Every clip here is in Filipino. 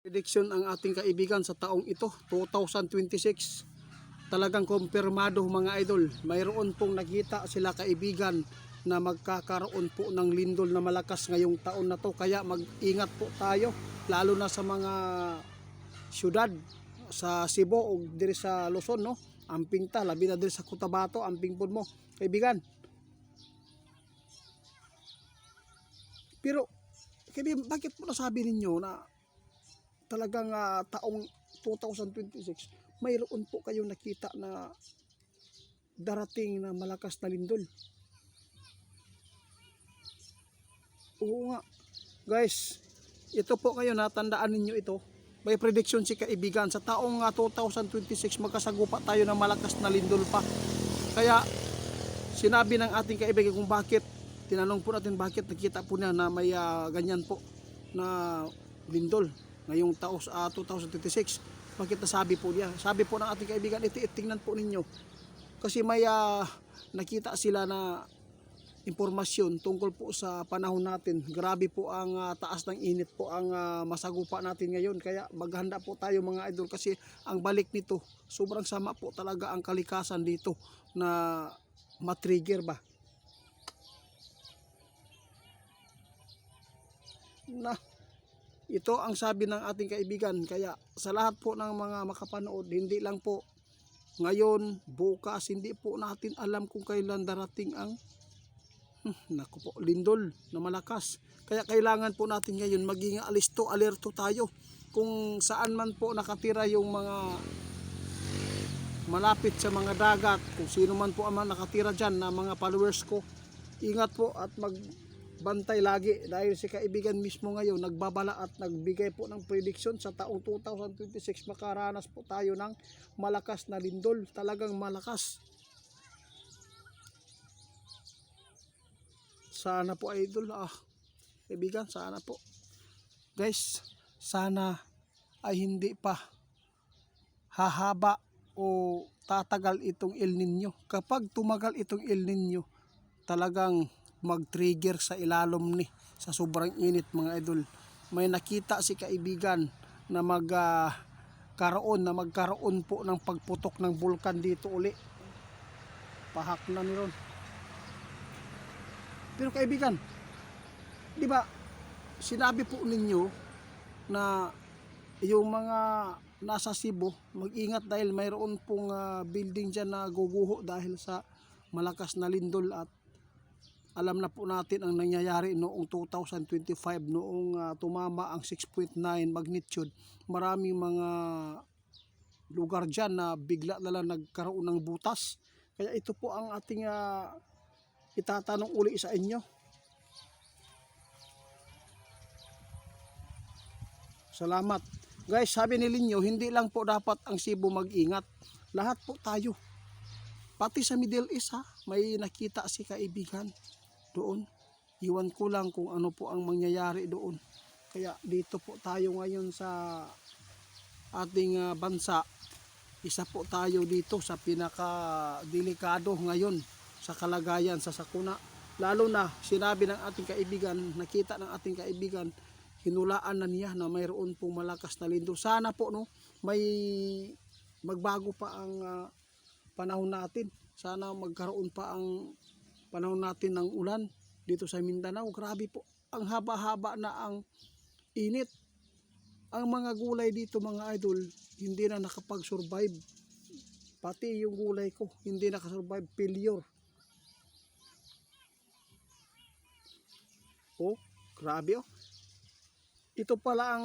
Prediction ang ating kaibigan sa taong ito, 2026. Talagang kumpirmado mga idol. Mayroon pong nakita sila kaibigan na magkakaroon po ng lindol na malakas ngayong taon na to. Kaya mag-ingat po tayo, lalo na sa mga syudad sa Cebu o diri sa Luzon, no? Amping ta, labi na diri sa Cotabato, amping pod mo, kaibigan. Pero kaibigan, bakit po nasabi ninyo na talagang taong 2026 mayroon po kayong nakita na darating na malakas na lindol? Oo nga guys, ito po kayo, natandaan ninyo ito. May prediction si kaibigan sa taong 2026 magkasagupa tayo ng malakas na lindol pa. Kaya sinabi ng ating kaibigan kung bakit, tinanong po natin bakit nakita po niya na may ganyan po na lindol ngayong taong 2026. Bakit nasabi po niya? Sabi po ng ating kaibigan, tingnan po ninyo. Kasi may nakita sila na impormasyon tungkol po sa panahon natin. Grabe po ang taas ng init po ang masagupa natin ngayon. Kaya maghanda po tayo mga idol, kasi ang balik nito, sobrang sama po talaga ang kalikasan dito na matrigger ba. Na ito ang sabi ng ating kaibigan. Kaya sa lahat po ng mga makapanood, hindi lang po ngayon, bukas, hindi po natin alam kung kailan darating ang naku po, lindol na malakas. Kaya kailangan po natin ngayon maging alisto, alerto tayo. Kung saan man po nakatira yung mga malapit sa mga dagat, kung sino man po ang nakatira dyan na mga followers ko, ingat po at magbantay lagi, dahil si kaibigan mismo ngayon nagbabala at nagbigay po ng prediction sa taong 2026 makaranas po tayo ng malakas na lindol, talagang malakas. Sana po idol, kaibigan, sana po guys, sana ay hindi pa hahaba o tatagal itong El Nino. Kapag tumagal itong El Nino, talagang mag-trigger sa ilalom ni sa sobrang init mga idol. May nakita si kaibigan na magkaroon po ng pagputok ng bulkan dito uli. Pahak na ni ron. Pero kaibigan, di ba sinabi po ninyo na yung mga nasa Cebu mag-ingat dahil mayroon pong building dyan na guguho dahil sa malakas na lindol, at alam na po natin ang nangyayari noong 2025 noong tumama ang 6.9 magnitude. Maraming mga lugar dyan na bigla na lang nagkaroon ng butas. Kaya ito po ang ating itatanong uli sa inyo. Salamat. Guys, sabi ni Linyo, hindi lang po dapat ang Cebu mag-ingat. Lahat po tayo. Pati sa Middle East may nakita si kaibigan doon. Iwan ko lang kung ano po ang mangyayari doon. Kaya dito po tayo ngayon sa ating bansa. Isa po tayo dito sa pinaka-delikado ngayon sa kalagayan sa sakuna. Lalo na sinabi ng ating kaibigan, nakita ng ating kaibigan, hinulaan na niya na mayroon pong malakas na lindol. Sana po may magbago pa ang panahon natin. Sana magkaroon pa ang panahon natin ng ulan dito sa Mindanao. Grabe po, ang haba-haba na ang init. Ang mga gulay dito mga idol, hindi na nakapag-survive. Pati yung gulay ko, hindi nakasurvive, failure. Grabe Ito pala ang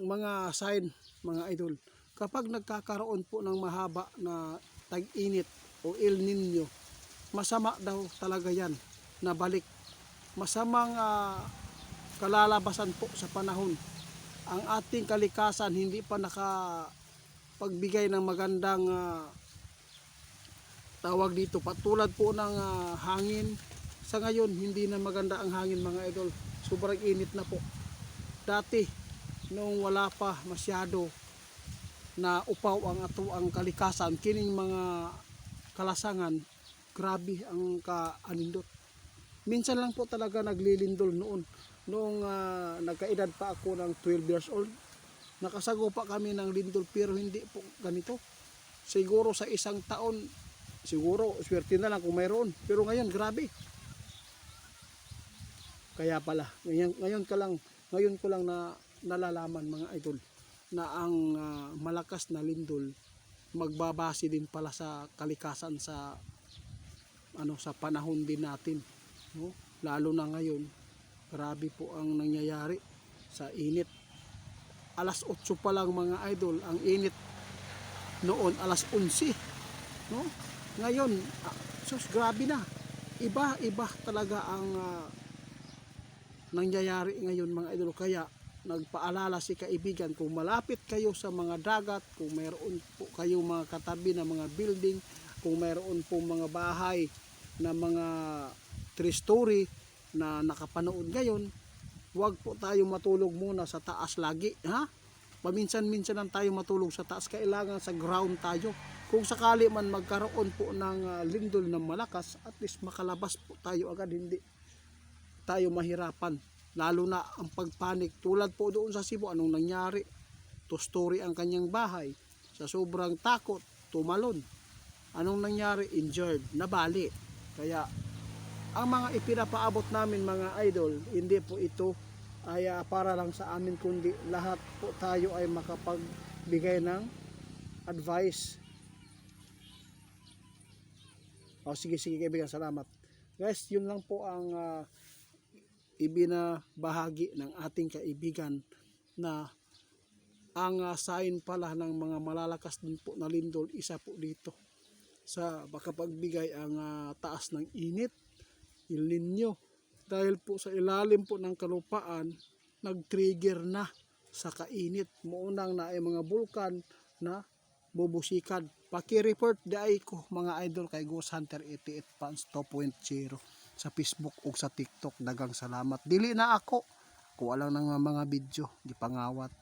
mga sign mga idol. Kapag nagkakaroon po ng mahaba na tag-init o El Nino, masama daw talaga yan na balik. Masamang kalalabasan po sa panahon. Ang ating kalikasan hindi pa nakapagbigay ng magandang tawag dito, patulad po ng hangin. Sa ngayon hindi na maganda ang hangin mga idol, sobrang init na po. Dati noong wala pa masyado na upaw ang kalikasan, kining mga kalasangan, grabe ang kaanindot. Minsan lang po talaga naglilindol noong nagkaedad pa ako ng 12 years old. Nakasagupa kami ng lindol pero hindi po ganito. Siguro sa isang taon, siguro swerte na lang kung mayroon. Pero ngayon grabe. Kaya pala, ngayon ko lang na nalalaman mga idol na ang malakas na lindol magbabase din pala sa kalikasan sa sa panahon din natin, no? Lalo na ngayon, grabe po ang nangyayari sa init. Alas 8 pa lang mga idol, ang init noon alas 11, no? Ngayon, sus grabe na. Iba talaga ang nangyayari ngayon mga idol. Kaya nagpaalala si kaibigan, kung malapit kayo sa mga dagat, kung mayroon po kayo mga katabi na mga building, kung mayroon po mga bahay na mga 3-story na nakapanood ngayon, huwag po tayo matulog muna sa taas lagi, ha? Paminsan-minsan lang tayo matulog sa taas, kailangan sa ground tayo. Kung sakali man magkaroon po ng lindol na malakas, at least makalabas po tayo agad, hindi tayo mahirapan. Lalo na ang pagpanik, tulad po doon sa Cebu, anong nangyari? 2-story ang kanyang bahay, sa sobrang takot, tumalon. Anong nangyari? Injured, nabali. Kaya ang mga ipinapaabot namin mga idol, hindi po ito ay para lang sa amin, kundi lahat po tayo ay makapagbigay ng advice. Sige kaibigan, salamat. Guys, yun lang po ang ibinabahagi ng ating kaibigan, na ang sign pala ng mga malalakas din po na lindol, isa po dito sa makapagbigay ang taas ng init, El Nino. Dahil po sa ilalim po ng kalupaan, nag-trigger na sa kainit. Muunang na ay mga bulkan na bubusikan. Paki-report di ko mga idol kay Ghost Hunter 88 Fans 2.0 sa Facebook o sa TikTok. Dagang salamat. Dili na ako. Kuha lang ng mga video. Di pangawat.